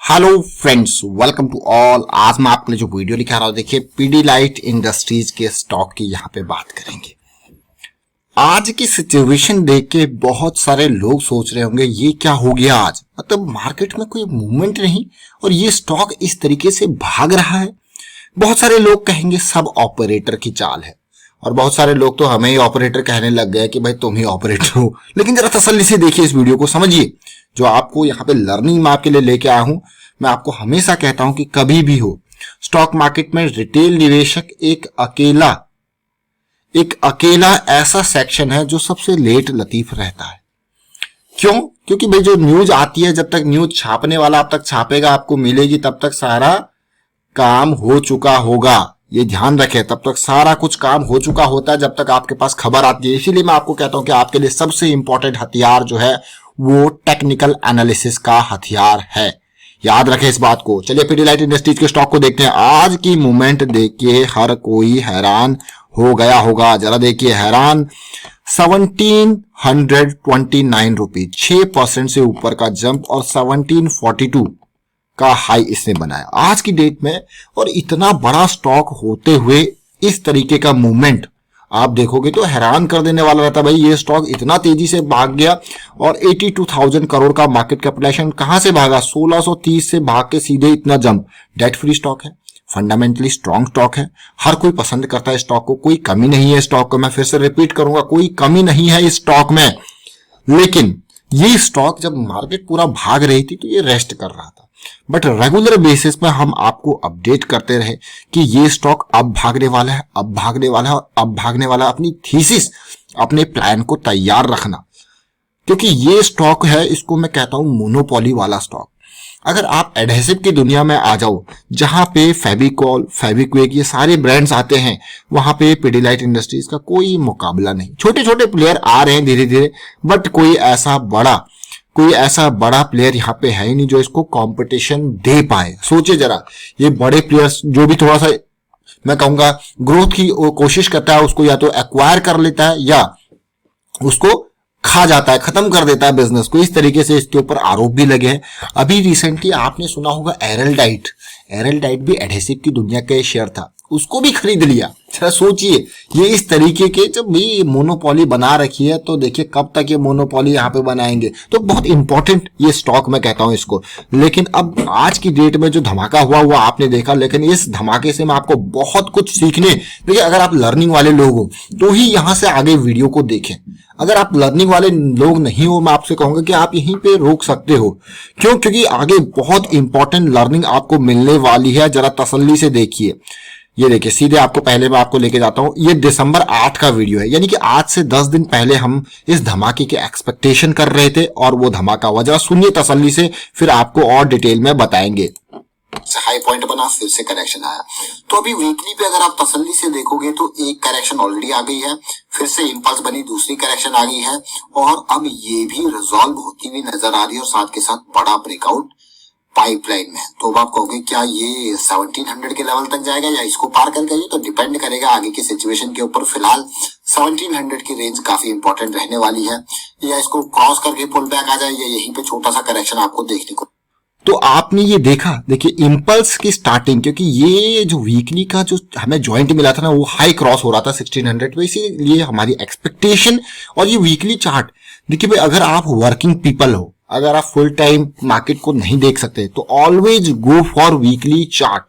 Hello friends, welcome to all. आज मैं आपके लिए जो वीडियो दिखा रहा हूं, देखिए पीडीलाइट इंडस्ट्रीज के स्टॉक की यहाँ पे बात करेंगे। आज की सिचुएशन देख के बहुत सारे लोग सोच रहे होंगे ये क्या हो गया आज, मतलब मार्केट में कोई मूवमेंट नहीं और ये स्टॉक इस तरीके से भाग रहा है। बहुत सारे लोग कहेंगे सब ऑपरेटर की चाल है और बहुत सारे लोग तो हमें ही ऑपरेटर कहने लग गए कि भाई तुम ही ऑपरेटर हो। लेकिन जरा तसल्ली से देखिए, इस वीडियो को समझिए। जो आपको यहाँ पे लर्निंग मैं आपके लिए लेके आया हूं, मैं आपको हमेशा कहता हूं कि कभी भी हो स्टॉक मार्केट में रिटेल निवेशक एक अकेला ऐसा सेक्शन है जो सबसे लेट लतीफ रहता है। क्यों? क्योंकि भाई जो न्यूज आती है, जब तक न्यूज छापने वाला अब तक छापेगा, आपको मिलेगी, तब तक सारा काम हो चुका होगा। ये ध्यान रखें, तब तक सारा कुछ काम हो चुका होता है जब तक आपके पास खबर आती है। इसीलिए मैं आपको कहता हूं कि आपके लिए सबसे इंपॉर्टेंट हथियार जो है वो टेक्निकल एनालिसिस का हथियार है। याद रखें इस बात को। चलिए पीडीलाइट इंडस्ट्रीज के स्टॉक को देखते हैं। आज की मूवमेंट देखिए, हर कोई हैरान हो गया होगा। जरा देखिए, हैरान 1729 रुपीज, 6% से ऊपर का जंप और 1742 का हाई इसने बनाया आज की डेट में। और इतना बड़ा स्टॉक होते हुए इस तरीके का मूवमेंट आप देखोगे तो हैरान कर देने वाला रहता है। भाई ये स्टॉक इतना तेजी से भाग गया और 82,000 करोड़ का मार्केट कैपिटलाइजेशन कहां से भागा? 1630 से भाग के सीधे इतना जंप। डेट फ्री स्टॉक है, फंडामेंटली स्ट्रॉन्ग स्टॉक है, हर कोई पसंद करता है स्टॉक को, कोई कमी नहीं है स्टॉक को। मैं फिर से रिपीट करूंगा, कोई कमी नहीं है इस स्टॉक में। लेकिन ये स्टॉक जब मार्केट पूरा भाग रही थी तो ये रेस्ट कर रहा था, बट रेगुलर बेसिस पे हम आपको अपडेट करते रहे कि ये स्टॉक अब भागने वाला है, अब भागने वाला है और अब भागने वाला है। अपनी थीसिस, अपने प्लान को तैयार रखना, क्योंकि ये स्टॉक है, इसको मैं कहता हूं मोनोपोली वाला स्टॉक। अगर आप एडहेसिव की दुनिया में आ जाओ, जहां पे फेविकॉल, फेविक्विक, ये सारे ब्रांड्स आते हैं, वहां पे पीडीलाइट इंडस्ट्रीज का कोई मुकाबला नहीं। छोटे छोटे प्लेयर आ रहे हैं धीरे धीरे, बट कोई ऐसा बड़ा प्लेयर यहाँ पे है ही नहीं जो इसको कंपटीशन दे पाए। सोचिए जरा, ये बड़े प्लेयर्स जो भी थोड़ा सा मैं कहूंगा ग्रोथ की कोशिश करता है, उसको या तो एक्वायर कर लेता है या उसको खा जाता है, खत्म कर देता है बिजनेस को। इस तरीके से इसके ऊपर आरोप भी लगे हैं। अभी रिसेंटली आपने सुना होगा एरलडाइट भी एडहेसिव की दुनिया का शेयर था, उसको भी खरीद लिया। जरा सोचिए, ये इस तरीके के जब भी मोनोपोली बना रखी है तो देखिए कब तक ये मोनोपोली यहाँ पे बनाएंगे। तो बहुत इंपॉर्टेंट ये स्टॉक मैं कहता हूं इसको। लेकिन अब आज की डेट में जो धमाका हुआ आपने देखा, लेकिन इस धमाके से मैं आपको बहुत कुछ सीखने, देखिए अगर आप लर्निंग वाले लोग हो तो ही यहां से आगे वीडियो को देखें। अगर आप लर्निंग वाले लोग नहीं हो, मैं आपसे कहूंगा कि आप यहीं पे रोक सकते हो। क्यों? क्योंकि आगे बहुत इंपॉर्टेंट लर्निंग आपको मिलने वाली है। जरा तसल्ली से देखिए। ये देखिए, सीधे आपको पहले मैं आपको लेके जाता हूं। ये दिसंबर 8 का वीडियो है, यानी कि आज से 10 दिन पहले हम इस धमाके के एक्सपेक्टेशन कर रहे थे और वो धमाका हुआ। जरा सुनिए तसल्ली से, फिर आपको और डिटेल में बताएंगे। हाई पॉइंट बना, फिर से करेक्शन आया। तो अभी वीकली पे अगर आप तसल्ली से देखोगे तो एक करेक्शन ऑलरेडी आ गई है, फिर से इंपल्स बनी, दूसरी करेक्शन आ गई है और अब ये भी रिजॉल्व होती हुई नजर आ रही है और साथ के साथ बड़ा ब्रेकआउट पाइपलाइन में। तो अब आप कहोगे क्या ये 1700 के लेवल तक जाएगा या इसको पार कर गई? तो डिपेंड करेगा आगे की सिचुएशन के ऊपर। फिलहाल 1700 की रेंज काफी इंपॉर्टेंट रहने वाली है, या इसको क्रॉस करके पुल बैक आ जाए या यहीं पे छोटा सा करेक्शन आपको देखने को। तो आपने ये देखा, देखिए इंपल्स की स्टार्टिंग, क्योंकि ये जो वीकली का जो हमें जॉइंट मिला था ना, वो हाई क्रॉस हो रहा था 1600 पे, इसीलिए हमारी एक्सपेक्टेशन। और ये वीकली चार्ट देखिए भाई, अगर आप वर्किंग पीपल हो, अगर आप फुल टाइम मार्केट को नहीं देख सकते तो always go for weekly chart.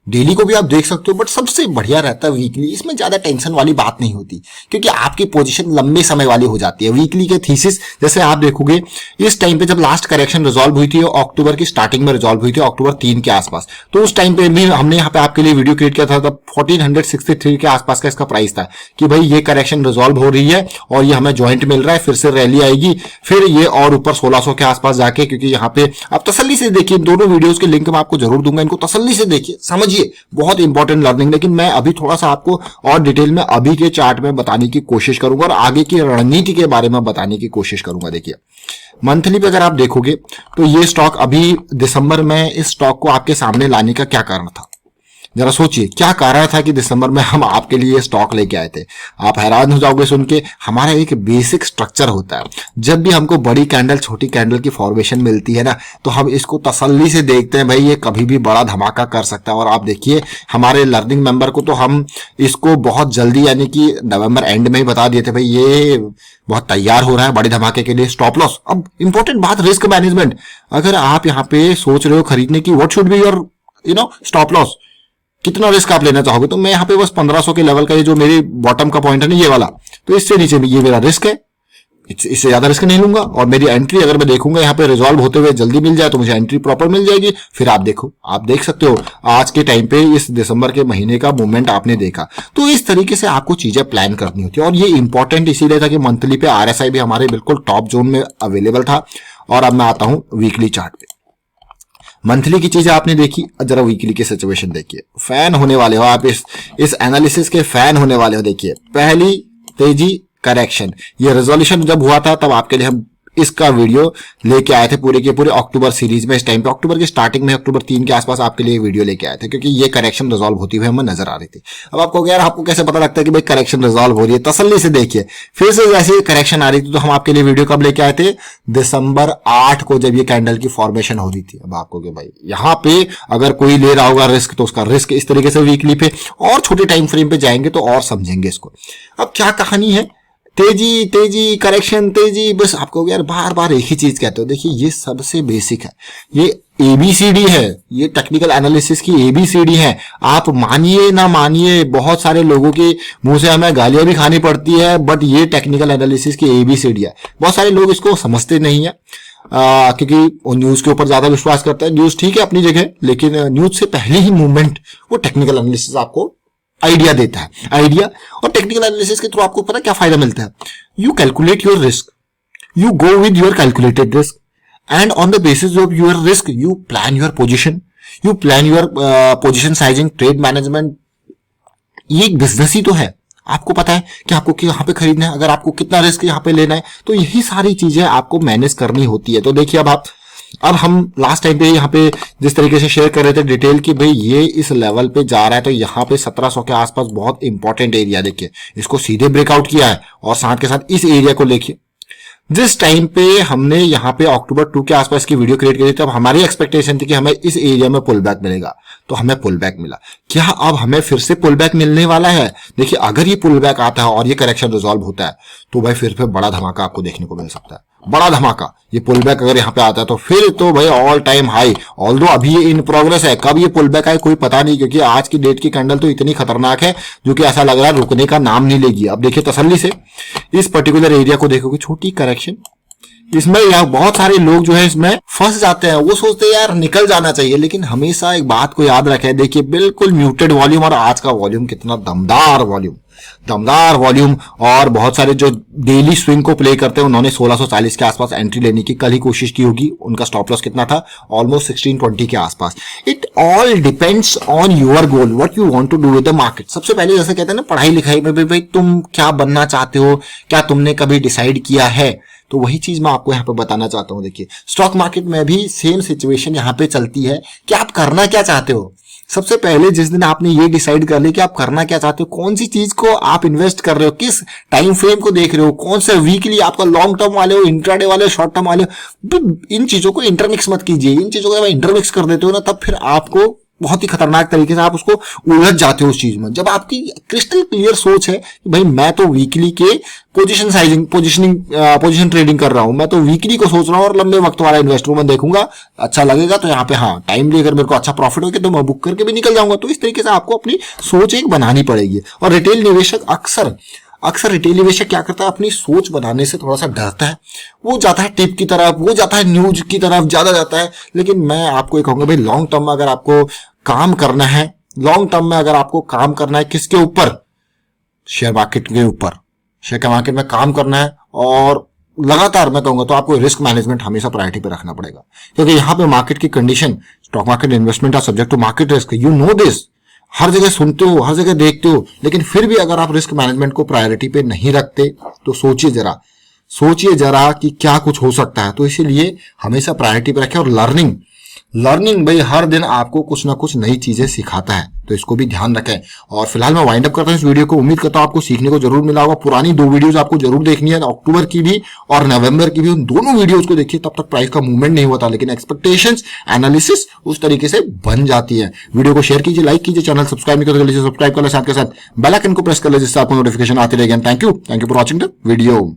Daily को भी आप देख सकते हो, बट सबसे बढ़िया रहता है वीकली। इसमें ज्यादा टेंशन वाली बात नहीं होती, क्योंकि आपकी पोजीशन लंबे समय वाली हो जाती है। वीकली के थीसिस जैसे आप देखोगे, इस टाइम पे जब लास्ट करेक्शन रिजॉल्व हुई थी, अक्टूबर की स्टार्टिंग में रिजॉल्व हुई थी, अक्टूबर 3 के आसपास, तो उस टाइम पे भी हमने यहाँ पे आपके लिए वीडियो क्रिएट किया था। तब 1463 के आसपास का इसका प्राइस था कि भाई ये करेक्शन रिजॉल्व हो रही है और ये हमें ज्वाइंट मिल रहा है, फिर से रैली आएगी, फिर ये और ऊपर 1600 के आसपास जाके, क्योंकि यहाँ पे आप तसल्ली से देखिए, दोनों वीडियोस के लिंक मैं आपको जरूर दूंगा, इनको तसल्ली से देखिए, समझिए, बहुत इंपॉर्टेंट लर्निंग। लेकिन मैं अभी थोड़ा सा आपको और डिटेल में अभी के चार्ट में बताने की कोशिश करूंगा और आगे की रणनीति के बारे में बताने की कोशिश करूंगा। देखिए मंथली पे अगर आप देखोगे तो ये स्टॉक अभी दिसंबर में, इस स्टॉक को आपके सामने लाने का क्या कारण था? जरा सोचिए क्या कारण था कि दिसंबर में हम आपके लिए स्टॉक लेके आए थे। आप हैरान हो जाओगे सुन के। हमारा एक बेसिक स्ट्रक्चर होता है, जब भी हमको बड़ी कैंडल छोटी कैंडल की फॉर्मेशन मिलती है ना, तो हम इसको तसल्ली से देखते हैं, भाई ये कभी भी बड़ा धमाका कर सकता है। और आप देखिए हमारे लर्निंग मेंबर को तो हम इसको बहुत जल्दी यानी कि नवंबर एंड में ही बता दिए थे, भाई ये बहुत तैयार हो रहा है बड़े धमाके के लिए। स्टॉप लॉस, अब इंपॉर्टेंट बात रिस्क मैनेजमेंट। अगर आप यहाँ पे सोच रहे हो खरीदने की, what should be your stop loss, कितना रिस्क आप लेना चाहोगे, तो मैं यहाँ पे बस 1500 के लेवल का ये जो मेरी बॉटम का पॉइंट है ना ये वाला, तो इससे नीचे भी ये मेरा रिस्क है, इससे ज्यादा रिस्क नहीं लूंगा। और मेरी एंट्री अगर मैं देखूंगा यहाँ पे रिजॉल्व होते हुए जल्दी मिल जाए तो मुझे एंट्री प्रॉपर मिल जाएगी। फिर आप देखो, आप देख सकते हो आज के टाइम पे इस दिसंबर के महीने का मूवमेंट आपने देखा। तो इस तरीके से आपको चीजें प्लान करनी होती है। और ये इंपॉर्टेंट इसीलिए था कि मंथली पे आरएसआई भी हमारे बिल्कुल टॉप जोन में अवेलेबल था। और अब मैं आता हूं वीकली चार्ट पे। मंथली की चीजें आपने देखी, जरा वीकली की सिचुएशन देखिए। फैन होने वाले हो आप, इस एनालिसिस के फैन होने वाले हो। देखिए पहली तेजी करेक्शन, ये रेजोल्यूशन जब हुआ था तब आपके लिए हम इसका वीडियो लेके आए थे पूरे के पूरे अक्टूबर सीरीज में। इस टाइम पे अक्टूबर के स्टार्टिंग में, अक्टूबर 3 के आसपास आपके लिए वीडियो लेके आए थे, क्योंकि ये करेक्शन रिजॉल्व होती हुई हमें नजर आ रही थी। अब आपको यार आपको कैसे पता लगता है कि भाई करेक्शन रिजॉल्व हो रही है, तसल्ली से देखिए। फिर से जैसे करेक्शन आ रही थी तो हम आपके लिए वीडियो कब लेके आए थे, दिसंबर 8 को, जब ये कैंडल की फॉर्मेशन हो रही थी। अब आपको भाई यहाँ पे अगर कोई ले रहा होगा रिस्क तो उसका रिस्क इस तरीके से वीकली पे और छोटे टाइम फ्रेम पे जाएंगे तो और समझेंगे इसको। अब क्या कहानी है, तेजी तेजी करेक्शन तेजी, बस आपको यार बार बार एक ही चीज कहते हो। देखिए ये सबसे बेसिक है, ये एबीसीडी है, ये टेक्निकल एनालिसिस की एबीसीडी है। आप मानिए ना मानिए, बहुत सारे लोगों के मुंह से हमें गालियां भी खानी पड़ती है, बट ये टेक्निकल एनालिसिस की एबीसीडी है। बहुत सारे लोग इसको समझते नहीं है क्योंकि वो न्यूज के ऊपर ज्यादा विश्वास करते हैं। न्यूज ठीक है अपनी जगह, लेकिन न्यूज से पहले ही मूवमेंट वो टेक्निकल एनालिसिस आपको आइडिया देता है। आइडिया और टेक्निकल एनालिसिस के थ्रू आपको पता क्या फायदा मिलता है, you calculate your risk, you go with your calculated risk, and on the basis of your risk you plan your position, you plan your position sizing, trade management. ये एक business ही तो है। आपको पता है कि आपको यहाँ पे खरीदना है, अगर आपको कितना रिस्क यहाँ पे लेना है, तो यही सारी चीजें आपको मैनेज करनी होती है। तो देखिए अब हम लास्ट टाइम पे यहाँ पे जिस तरीके से शेयर कर रहे थे डिटेल की, भाई ये इस लेवल पे जा रहा है, तो यहाँ पे 1700 के आसपास बहुत इंपॉर्टेंट एरिया, देखिए इसको सीधे ब्रेकआउट किया है। और साथ के साथ इस एरिया को देखिए, जिस टाइम पे हमने यहाँ पे अक्टूबर 2 के आसपास की वीडियो क्रिएट करी, तब हमारी एक्सपेक्टेशन थी कि हमें इस एरिया में पुल बैक मिलेगा, तो हमें पुल बैक मिला। क्या अब हमें फिर से पुल बैक मिलने वाला है? देखिए अगर ये पुल बैक आता है और ये करेक्शन रिजॉल्व होता है तो भाई फिर बड़ा धमाका आपको देखने को मिल सकता है, बड़ा धमाका। ये पुल बैक अगर यहाँ पे आता है तो फिर तो भाई ऑल टाइम हाई, ऑल्दो अभी ये इन प्रोग्रेस है, कब ये पुल बैक आए कोई पता नहीं, क्योंकि आज की डेट की कैंडल तो इतनी खतरनाक है जो कि ऐसा लग रहा है रुकने का नाम नहीं लेगी। अब देखिए तसल्ली से इस पर्टिकुलर एरिया को देखोगे, छोटी करेक्शन, इसमें यार बहुत सारे लोग जो है इसमें फंस जाते हैं। वो सोचते हैं यार निकल जाना चाहिए, लेकिन हमेशा एक बात को याद रखें, देखिए बिल्कुल म्यूटेड वॉल्यूम, और आज का वॉल्यूम कितना दमदार वॉल्यूम। और बहुत सारे जो डेली स्विंग को प्ले करते हैं उन्होंने 1640 के आसपास एंट्री लेने की कल ही कोशिश की होगी। उनका स्टॉप लॉस कितना था, ऑलमोस्ट 1620 के आसपास। It all depends on your goal, what you want to do with the market. सबसे पहले जैसे कहते हैं ना पढ़ाई लिखाई में, भाई तुम क्या बनना चाहते हो, क्या तुमने कभी डिसाइड किया है? तो वही चीज मैं आपको यहाँ पे बताना चाहता हूँ। देखिए स्टॉक मार्केट में भी सेम सिचुएशन यहाँ पे चलती है कि आप करना क्या चाहते हो। सबसे पहले जिस दिन आपने ये डिसाइड कर लिया कि आप करना क्या चाहते हो, कौन सी चीज को आप इन्वेस्ट कर रहे हो, किस टाइम फ्रेम को देख रहे हो, कौन से वीकली आपका लॉन्ग टर्म वाले हो, इंट्राडे वाले हो, शॉर्ट टर्म वाले हो, इन चीजों को इंटरमिक्स मत कीजिए। इन चीजों को जब इंटरमिक्स कर देते हो ना, तब फिर आपको बहुत ही खतरनाक तरीके से आप उसको उलझ जाते हो उस चीज में। जब आपकी क्रिस्टल क्लियर सोच है कि भाई मैं तो वीकली के पोजीशन ट्रेडिंग कर रहा हूं, मैं तो वीकली को सोच रहा हूं और लंबे वक्त वाला इन्वेस्टमेंट देखूंगा, अच्छा लगेगा तो यहाँ पे हाँ टाइमली अगर मेरे को अच्छा प्रॉफिट हो गया तो मैं बुक करके भी निकल जाऊंगा। तो इस तरीके से आपको अपनी सोच एक बनानी पड़ेगी। और रिटेल निवेशक अक्सर रिटेल निवेशक क्या करता है, अपनी सोच बनाने से थोड़ा सा डरता है, वो जाता है टिप की तरफ, वो जाता है न्यूज की तरफ ज्यादा जाता है। लेकिन मैं आपको ये कहूंगा भाई लॉन्ग टर्म में अगर आपको काम करना है, किसके ऊपर, शेयर मार्केट के ऊपर, शेयर मार्केट में काम करना है और लगातार मैं कहूंगा तो आपको रिस्क मैनेजमेंट हमेशा प्रायोरिटी पे रखना पड़ेगा। क्योंकि यहाँ पे मार्केट की condition, stock market investment are subject to market risk, you know this, हर जगह सुनते हो, हर जगह देखते हो, लेकिन फिर भी अगर आप रिस्क मैनेजमेंट को प्रायोरिटी पे नहीं रखते तो सोचिए जरा कि क्या कुछ हो सकता है। तो इसीलिए हमेशा प्रायोरिटी पे रखें और लर्निंग भाई हर दिन आपको कुछ ना कुछ नई चीजें सिखाता है, तो इसको भी ध्यान रखें। और फिलहाल मैं वाइंड अप करता हूं इस वीडियो को। उम्मीद करता हूं आपको सीखने को जरूर मिला होगा। पुरानी 2 वीडियोस आपको जरूर देखनी है, अक्टूबर की भी और नवंबर की भी। उन दोनों वीडियोस को देखिए, तब तक प्राइस का मूवमेंट नहीं हुआ था, लेकिन एक्सपेक्टेशंस एनालिसिस उस तरीके से बन जाती है। वीडियो को शेयर कीजिए, लाइक कीजिए, चैनल सब्सक्राइब नहीं करते सब्सक्राइब कर ले, साथ के साथ बेल आइकन को प्रेस कर ले, जिससे आपको नोटिफिकेशन आती रहेगी। Thank you for watching the video.